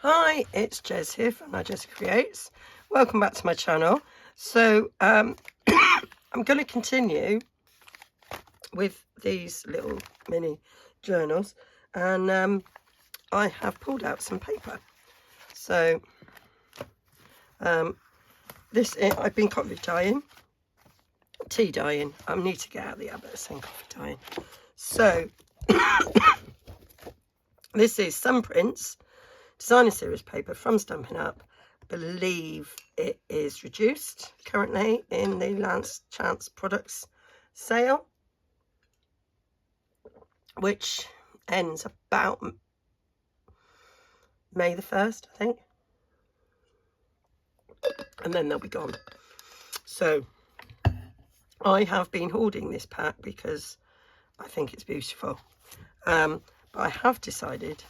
Hi, it's Jez here from Nigezza Creates. Welcome back to my channel. So I'm going to continue with these little mini journals, and I have pulled out some paper. So I've been coffee dyeing, tea dyeing. I need to get out of the habit of saying coffee dyeing. So this is some prints. Designer series paper from Stampin' Up. Believe it is reduced currently in the Lance Chance Products sale, which ends about May the 1st, I think, and then they'll be gone. So I have been hoarding this pack because I think it's beautiful, but I decided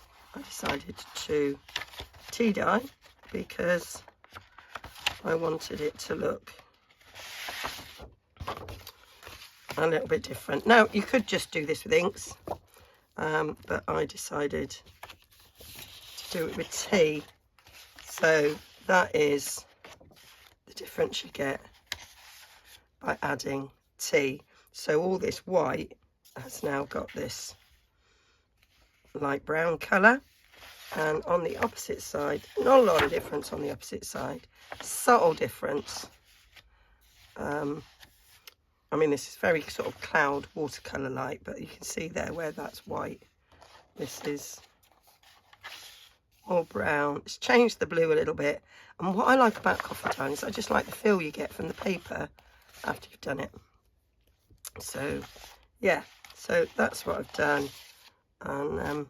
to tea dye because I wanted it to look a little bit different. Now, you could just do this with inks, but I decided to do it with tea. So that is the difference you get by adding tea. So all this white has now got this light brown colour, and on the opposite side, not a lot of difference on the opposite side, subtle difference. I mean, this is very sort of cloud watercolour like, but you can see there where that's white, this is more brown. It's changed the blue a little bit, and what I like about coffee dyeing is I just like the feel you get from the paper after you've done it. So yeah, so that's what I've done. And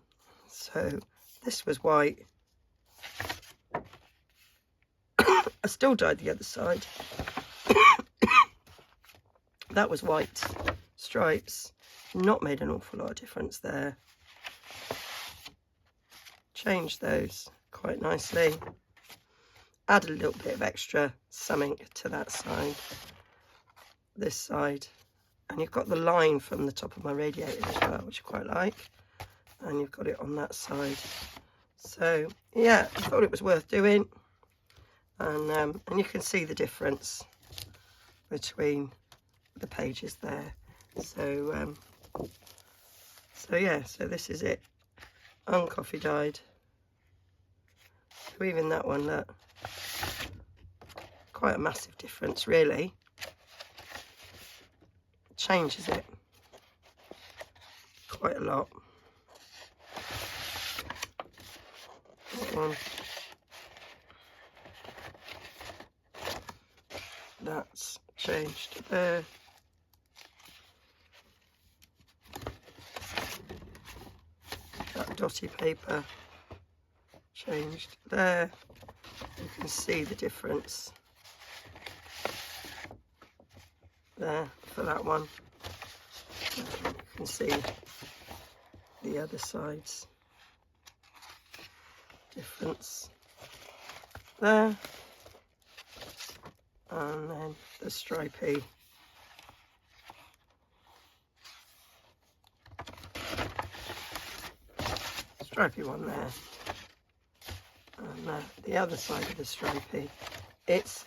so this was white. I still dyed the other side. That was white stripes. Not made an awful lot of difference there. Changed those quite nicely. Add a little bit of extra something to that side, this side, and you've got the line from the top of my radiator as well, which I quite like. And you've got it on that side. So yeah, I thought it was worth doing, and you can see the difference between the pages there. So so yeah, so this is it, uncoffee dyed. So even that one, look, quite a massive difference really. Changes it quite a lot. One, that's changed there. That dotty paper changed there. You can see the difference there for that one. You can see the other sides difference there, and then the stripy one there, and the other side of the stripy. It's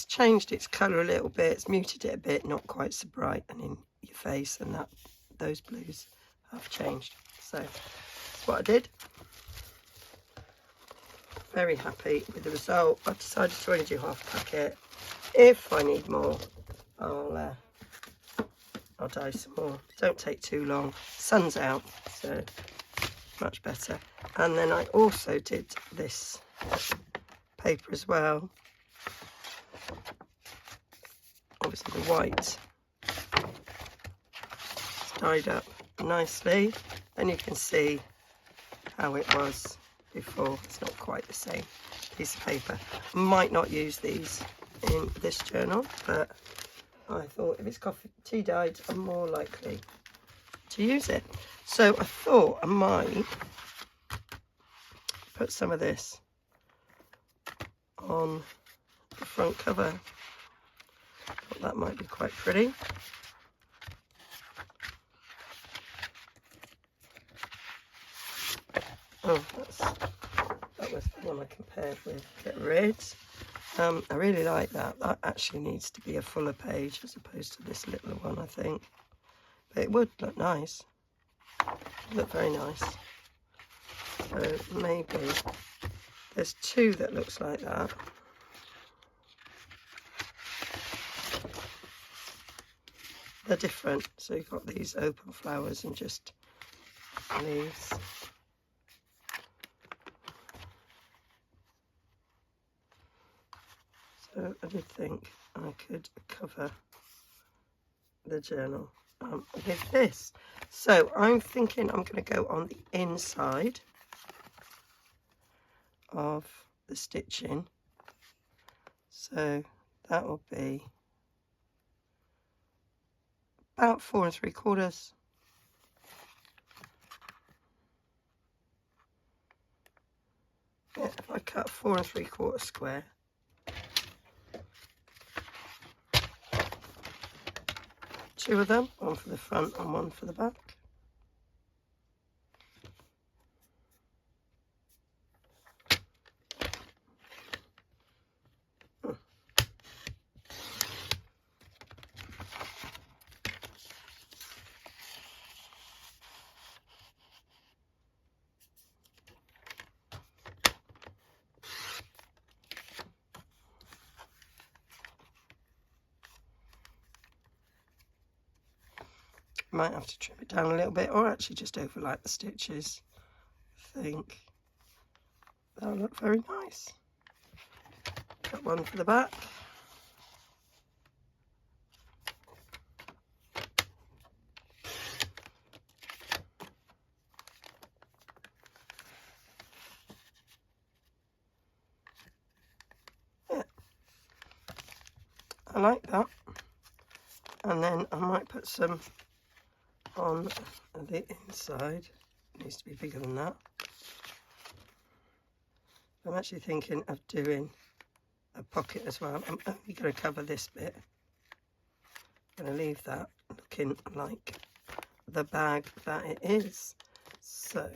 changed its colour a little bit, it's muted it a bit, not quite so bright and in your face, and those blues have changed. So that's what I did. Very happy with the result. I've decided to only do half a packet. If I need more, I'll dye some more. Don't take too long. Sun's out, so much better. And then I also did this paper as well. Obviously the white is dyed up nicely, and you can see how it was before. It's not quite the same piece of paper. Might not use these in this journal, but I thought if it's tea dyed, I'm more likely to use it. So I thought I might put some of this on the front cover. Thought that might be quite pretty. Oh, that was the one I compared with. Get rid. I really like that. That actually needs to be a fuller page as opposed to this little one, I think. But it would look nice. Look very nice. So maybe there's two that looks like that. They're different. So you've got these open flowers and just leaves. So I did think I could cover the journal with this. So I'm thinking I'm going to go on the inside of the stitching. So that will be about 4 3/4. Yeah, if I cut 4 3/4 square. Two of them, one for the front and one for the back. Might have to trim it down a little bit, or actually just overlap the stitches. I think that'll look very nice. Got one for the back. Yeah, I like that. And then I might put some on the inside. It needs to be bigger than that. I'm actually thinking of doing a pocket as well. I'm only going to cover this bit. I'm going to leave that looking like the bag that it is. So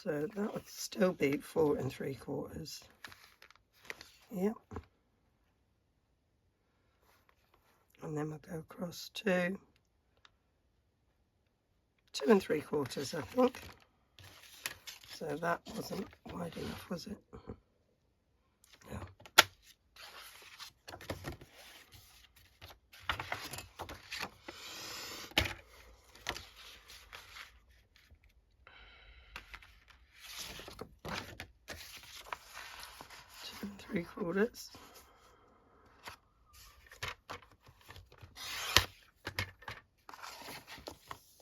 that would still be 4 3/4. Yep. And then we'll go across to 2 3/4, I think. So that wasn't wide enough, was it? No. Two and 3/4.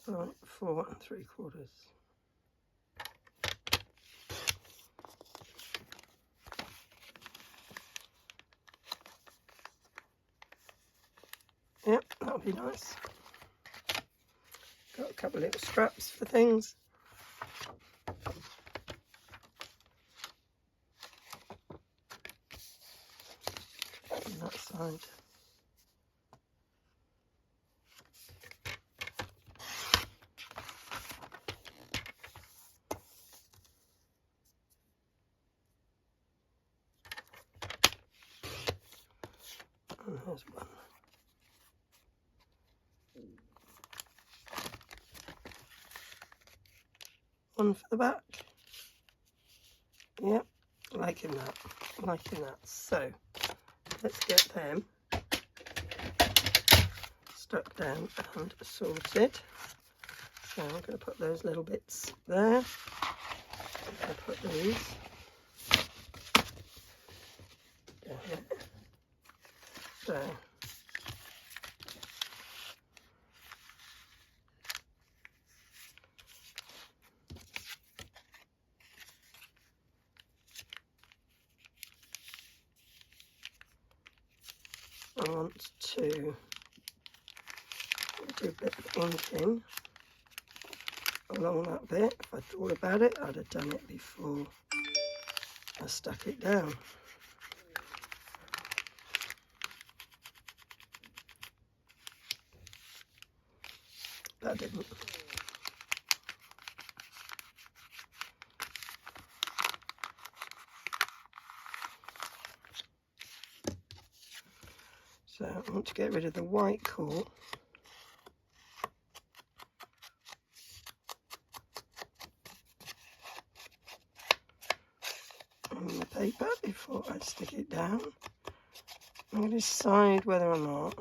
Right, 4 3/4. Yep, that'll be nice. Got a couple of little straps for things. On that side. And there's one. One for the back. Yep, liking that. So let's get them stuck down and sorted. So I'm going to put those little bits there. I'm going to put these down there. So I want to do a bit of inking along that bit. If I thought about it, I'd have done it before I stuck it down. but I didn't. So I want to get rid of the white core. On the paper before I stick it down. I'm going to decide whether or not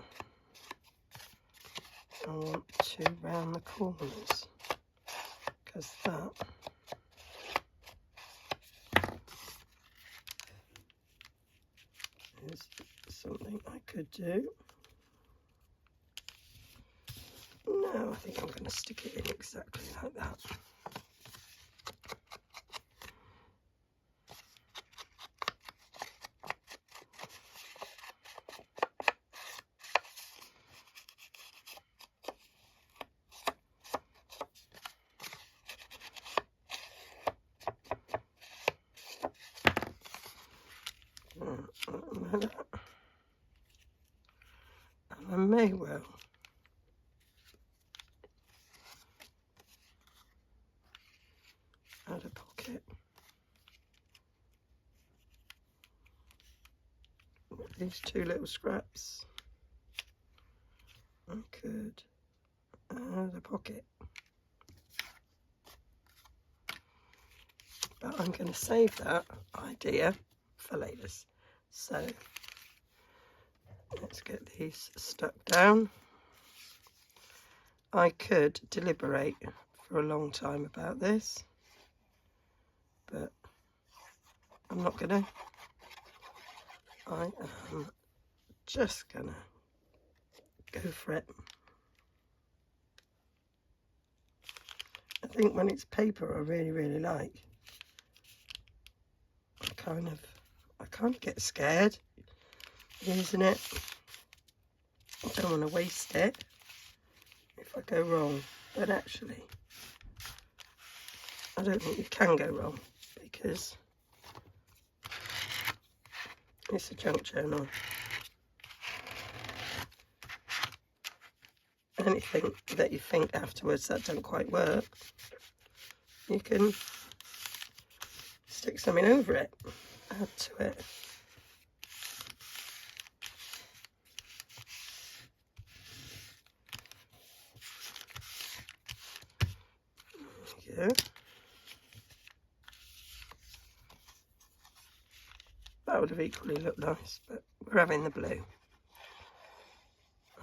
I want to round the corners, because that is something I could do. No, I think I'm going to stick it in exactly like that. Like that. And I may well add a pocket with these two little scraps. I could add a pocket, but I'm going to save that idea for later. So let's get these stuck down. I could deliberate for a long time about this, but I'm not gonna. I am just gonna go for it. I think when it's paper I really like, I kind of get scared using it. I don't want to waste it if I go wrong, but actually I don't think you can go wrong, because it's a junk journal. Anything that you think afterwards that don't quite work, you can stick something over it, add to it. There you go. That would have equally looked nice, but we're having the blue.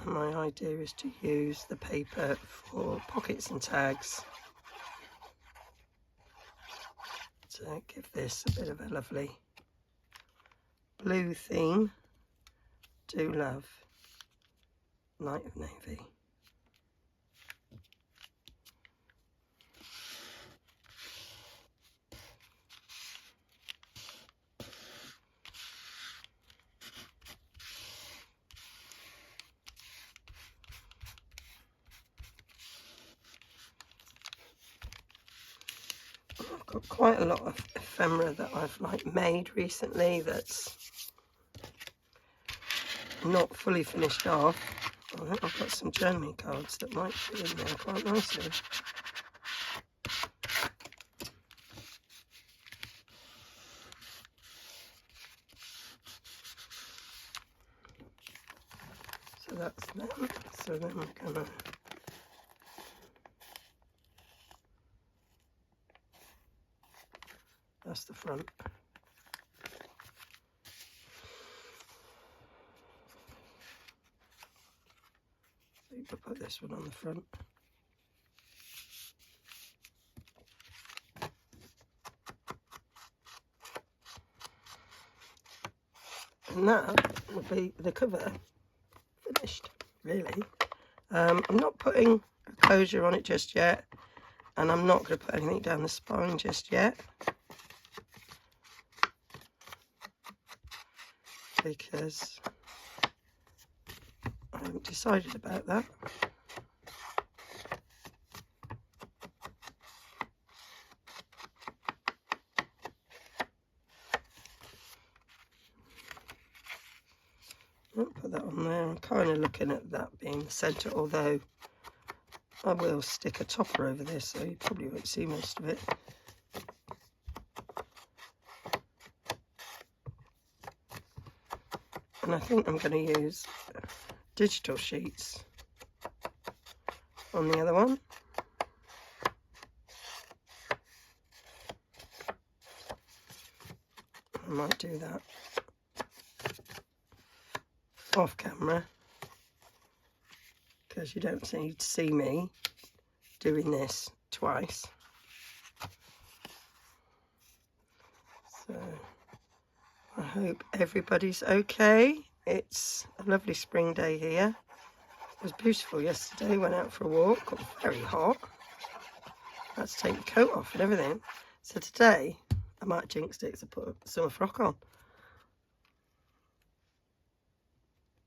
And my idea is to use the paper for pockets and tags to give this a bit of a lovely blue theme. Do love Night of Navy. I've got quite a lot of ephemera that I've made recently that's not fully finished off. I think I've got some journaling cards that might fit in there quite nicely. So that's them. So then we're gonna that's the front. So you could put this one on the front. And that will be the cover finished, really. I'm not putting a closure on it just yet, and I'm not going to put anything down the spine just yet, because I haven't decided about that. I'll put that on there. I'm kind of looking at that being the centre, although I will stick a topper over this, so you probably won't see most of it. And I think I'm going to use digital sheets on the other one. I might do that off camera, because you don't need to see me doing this twice. So I hope everybody's okay. It's a lovely spring day here. It was beautiful yesterday. Went out for a walk. Got very hot. Had to take the coat off and everything. So today I might jinx it to put a summer frock on.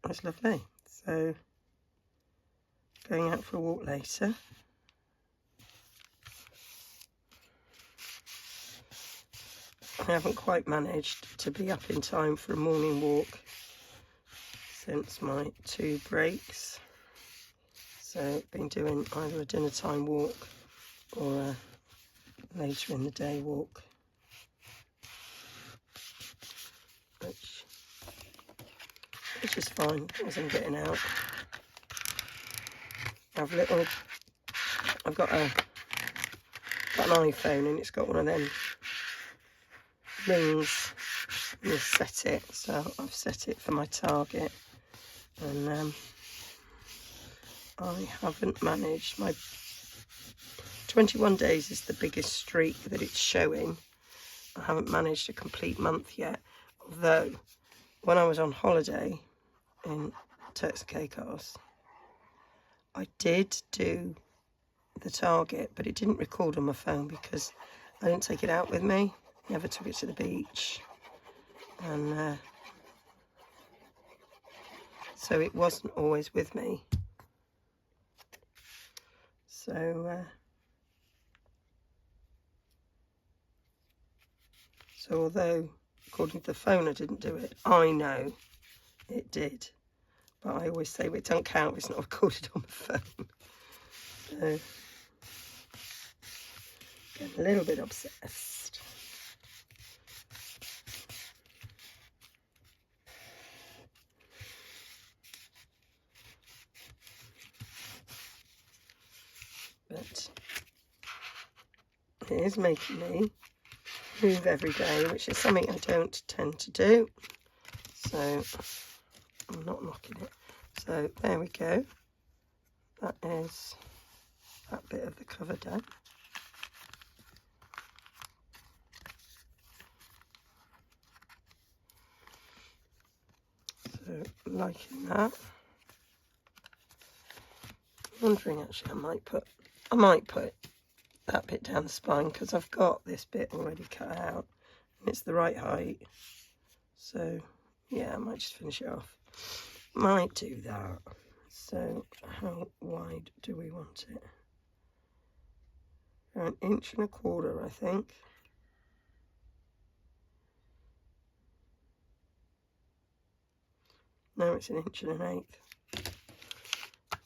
That's lovely. So going out for a walk later. I haven't quite managed to be up in time for a morning walk since my 2 breaks. So I've been doing either a dinner time walk or a later in the day walk, which is fine as I'm getting out. I've got an iPhone, and it's got one of them rings. You set it, so I've set it for my target, and I haven't managed. My 21 days is the biggest streak that it's showing. I haven't managed a complete month yet, although when I was on holiday in Turks and Caicos, I did do the target, but it didn't record on my phone because I didn't take it out with me. Never took it to the beach, and so it wasn't always with me. So although according to the phone I didn't do it, I know it did. But I always say, well, it don't count, it's not recorded on the phone. So getting a little bit obsessed. But it is making me move every day, which is something I don't tend to do. So I'm not knocking it. So there we go. That is that bit of the cover done. So liking that. Wondering actually I might put that bit down the spine, because I've got this bit already cut out and it's the right height. So yeah, I might just finish it off. Might do that. So how wide do we want it? 1.25 inches, I think. No, it's 1 1/8 inch.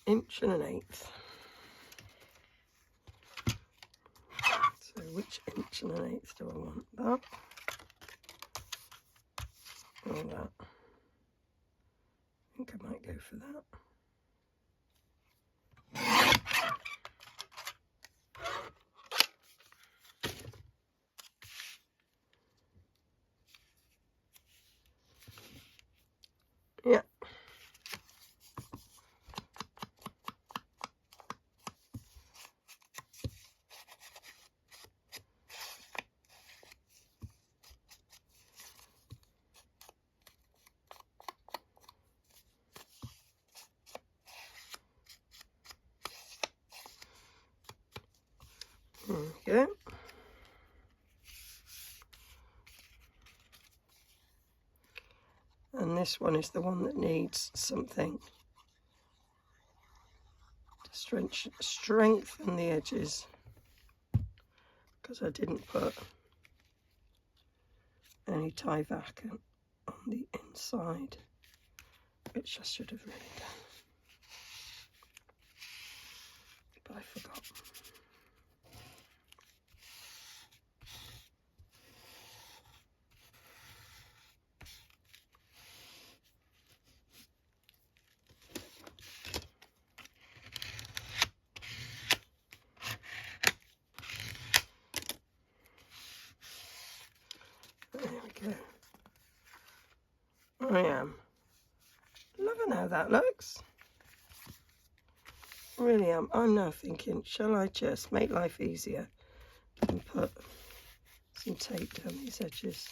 1 1/8 inch. So which 1 1/8 inch do I want? That or that? I think I might go for that. Yeah. There we go. And this one is the one that needs something to strengthen the edges, because I didn't put any tie back on the inside, which I should have really done. But I I am loving how that looks. Really am. I'm now thinking, shall I just make life easier and put some tape down these edges?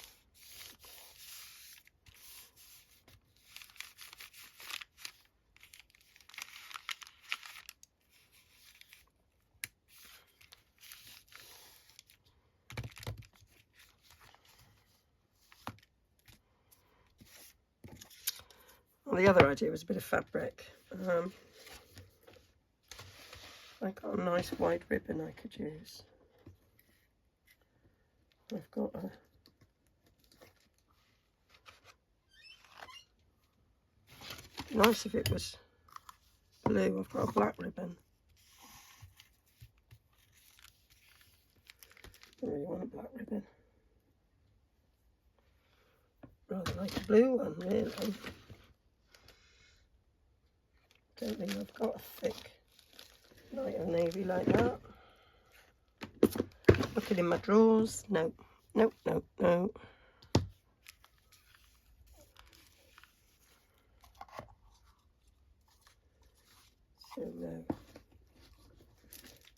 Well, the other idea was a bit of fabric. I got a nice wide ribbon I could use. I've got a nice if it was blue. I've got a black ribbon. I really want a black ribbon. Rather like a blue one, really. Don't think I've got a thick light of navy like that. Looking in my drawers. No, no, no, no. So no.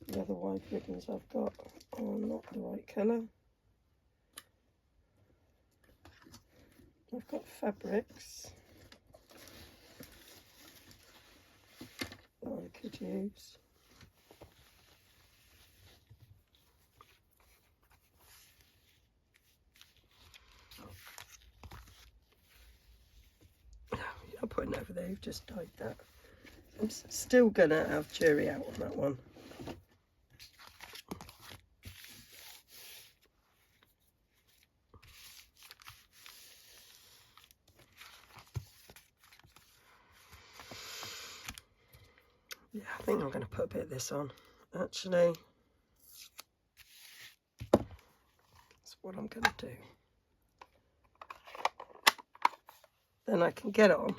The other wide ribbons I've got are not the right colour. I've got fabrics that I could use. I'll put it over there, you've just dyed that. I'm still gonna have jury out on that one. Yeah, I think I'm going to put a bit of this on, actually. That's what I'm going to do. Then I can get on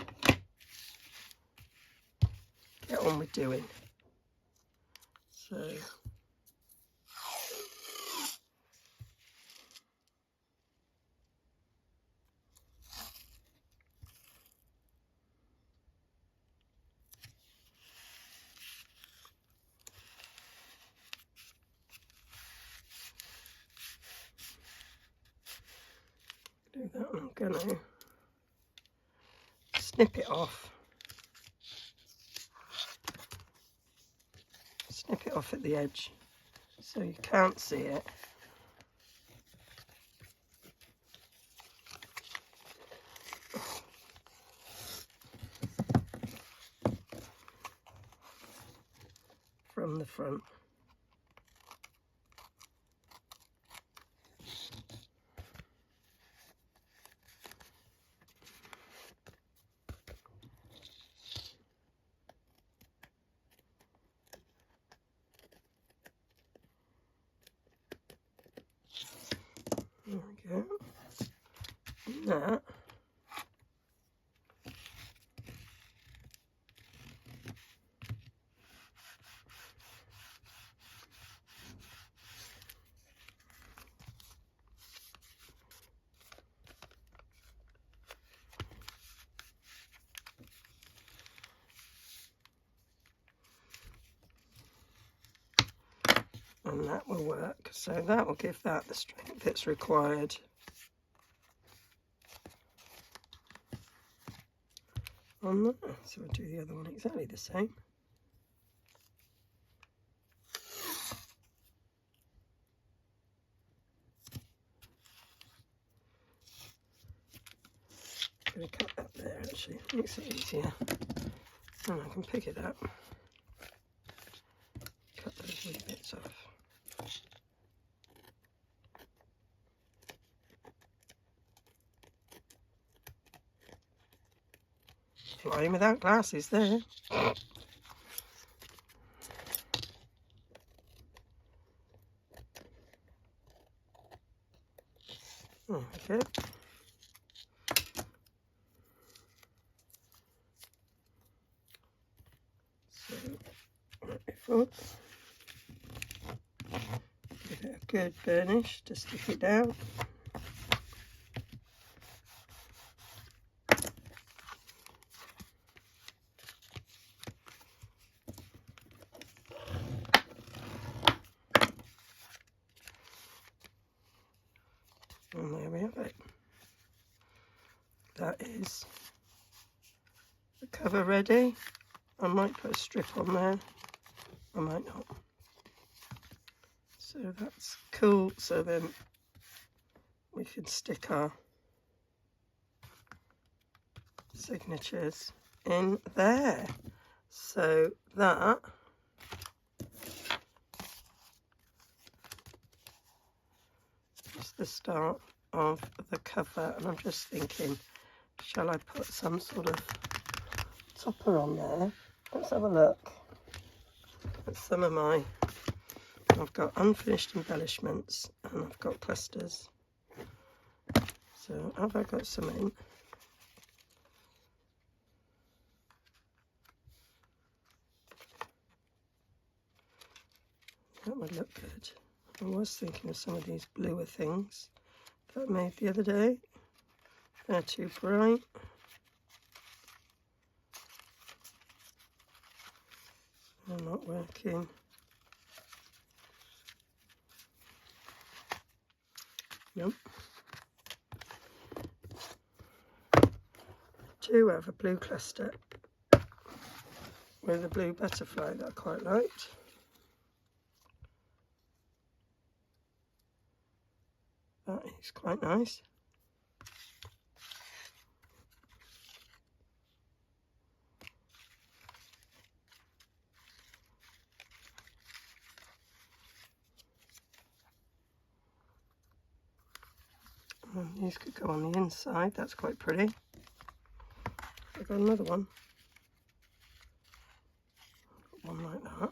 with doing. So, do that. I'm going to snip it off. Snip it off at the edge so you can't see it. From the front. There we go. And that. And that will work. So that will give that the strength that's required. On that. So we'll do the other one exactly the same. I'm going to cut that there actually, makes it easier. And I can pick it up. Cut those wee bits off. Flying without glasses there. There we go. So, right before, give it a good burnish to stick it down. that is the cover ready. I might put a strip on there, I might not. So that's cool. So then we can stick our signatures in there. So that is the start of the cover, and I'm just thinking, shall I put some sort of topper on there? Let's have a look at some of my, I've got unfinished embellishments and I've got clusters. So have I got some in? That would look good. I was thinking of some of these bluer things that I made the other day. They're too bright. They're not working. Nope. I do have a blue cluster with a blue butterfly that I quite liked. That is quite nice. And these could go on the inside, that's quite pretty. I've got another one. Got one like that.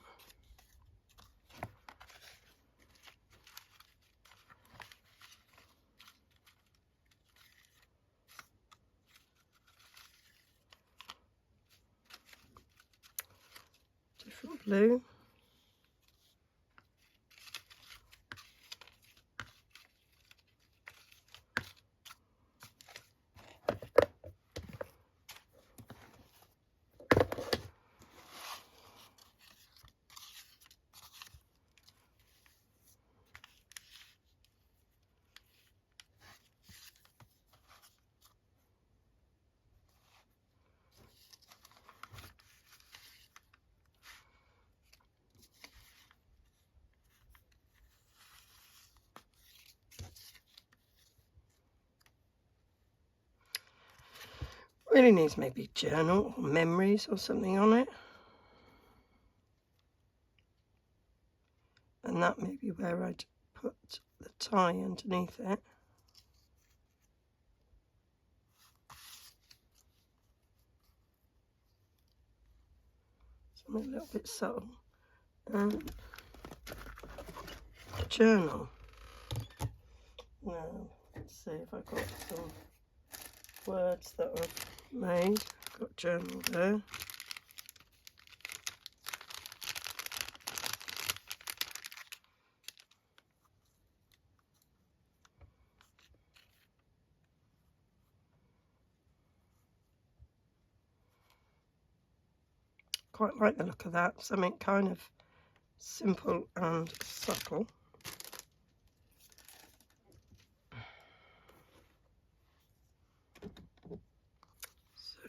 Different blue. Really needs maybe journal or memories or something on it. And that may be where I'd put the tie underneath it. Something a little bit subtle. And a journal. Now, let's see if I've got some words that I've made. I've got journal there. Quite like the look of that. Something kind of simple and subtle. So,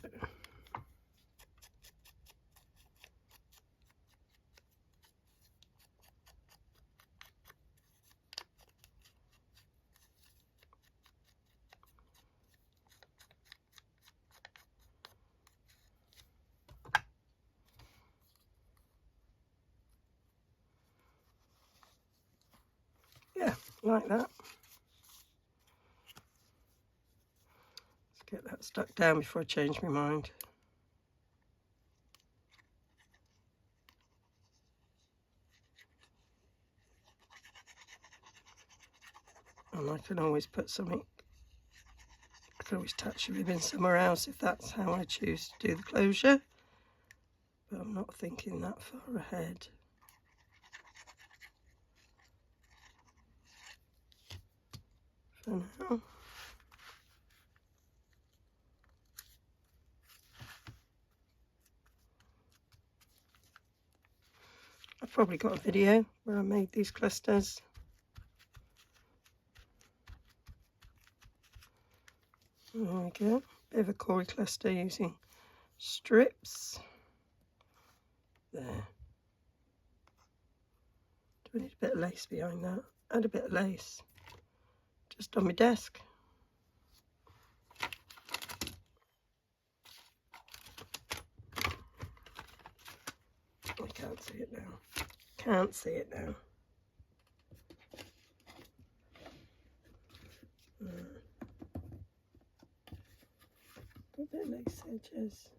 yeah, like that. Let's get that stuck down before I change my mind. And I can always put something, I can always touch the ribbon somewhere else if that's how I choose to do the closure. But I'm not thinking that far ahead. For now. I've probably got a video where I made these clusters. There we go, Bit of a cory cluster using strips. There. Do we need a bit of lace behind that? Add a bit of lace. Just on my desk. I can't see it now. Can't see it now. Got a bit of lace edges.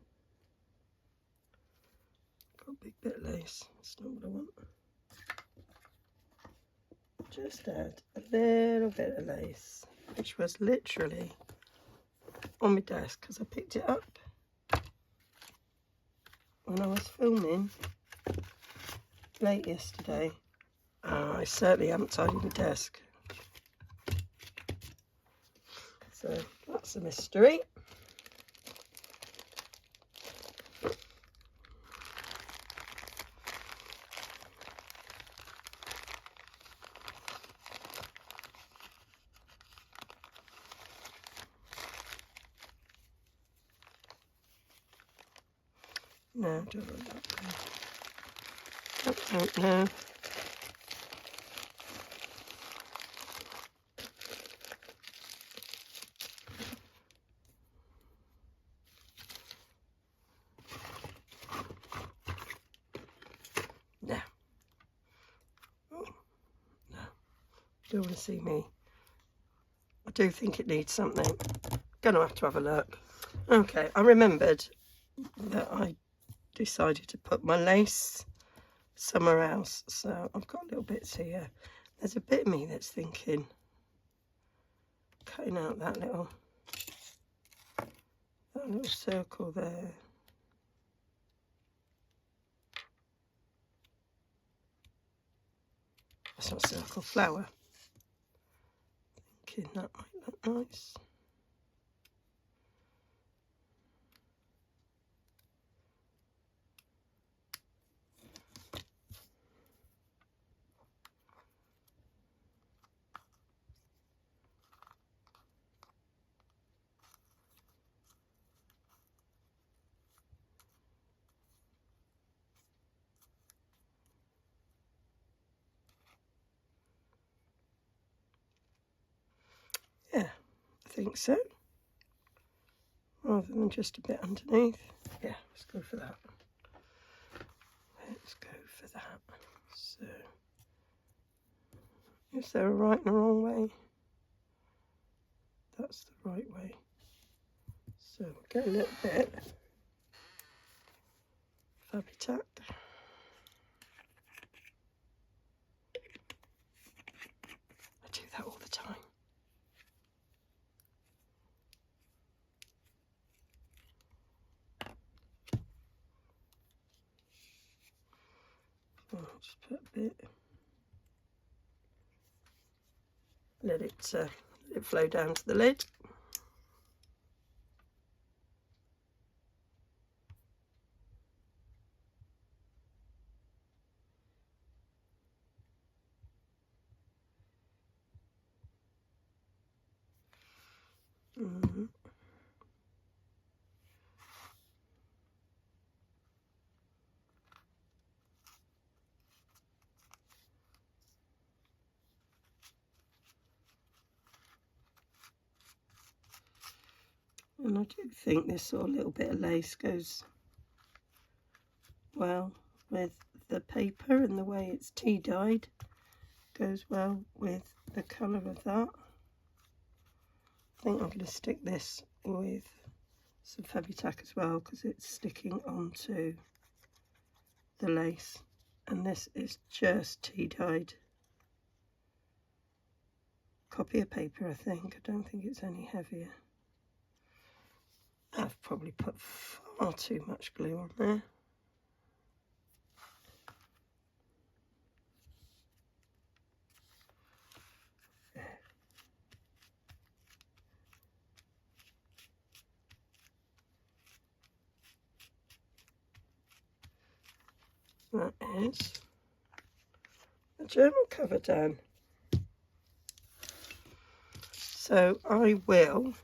Got a big bit of lace. That's not what I want. Just add a little bit of lace, which was literally on my desk because I picked it up when I was filming late yesterday. I certainly haven't tidied my desk. So that's a mystery. No, don't want that there. Don't know. No. Oh, no. Don't want to see me. I do think it needs something. Gonna have to have a look. Okay, I remembered that I decided to put my lace somewhere else, so I've got little bits here. There's a bit of me that's thinking cutting out that little circle there. That's not a circle, flower. Thinking that might look nice. Yeah, I think so. Rather than just a bit underneath. Yeah, let's go for that. Let's go for that. So, is there a right and a wrong way? That's the right way. So we'll get a little bit of Fabitac. I do that all the time. I'll just put a bit. Let it flow down to the lid. And I do think this sort of little bit of lace goes well with the paper, and the way it's tea dyed goes well with the colour of that. I think I'm going to stick this with some Fabitac as well because it's sticking onto the lace, and this is just tea dyed copy of paper. I think. I don't think it's any heavier. I've probably put far too much glue on there. That is the journal cover done. So I will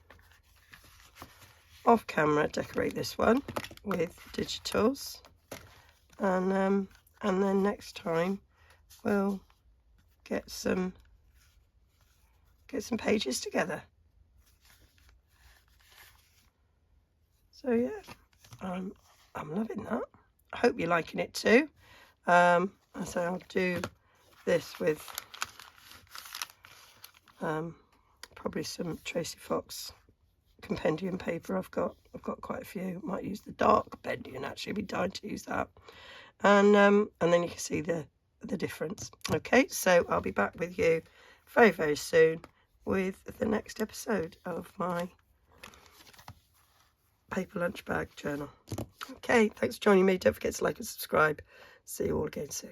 off camera decorate this one with digitals, and then next time we'll get some pages together. So yeah, I'm loving that. I hope you're liking it too. So I'll do this with probably some Tracy Fox compendium paper. I've got quite a few. Might use the dark compendium actually. Be dying to use that. And then you can see the difference. Okay, so I'll be back with you very, very soon with the next episode of my paper lunch bag journal. Okay, thanks for joining me. Don't forget to like and subscribe. See you all again soon.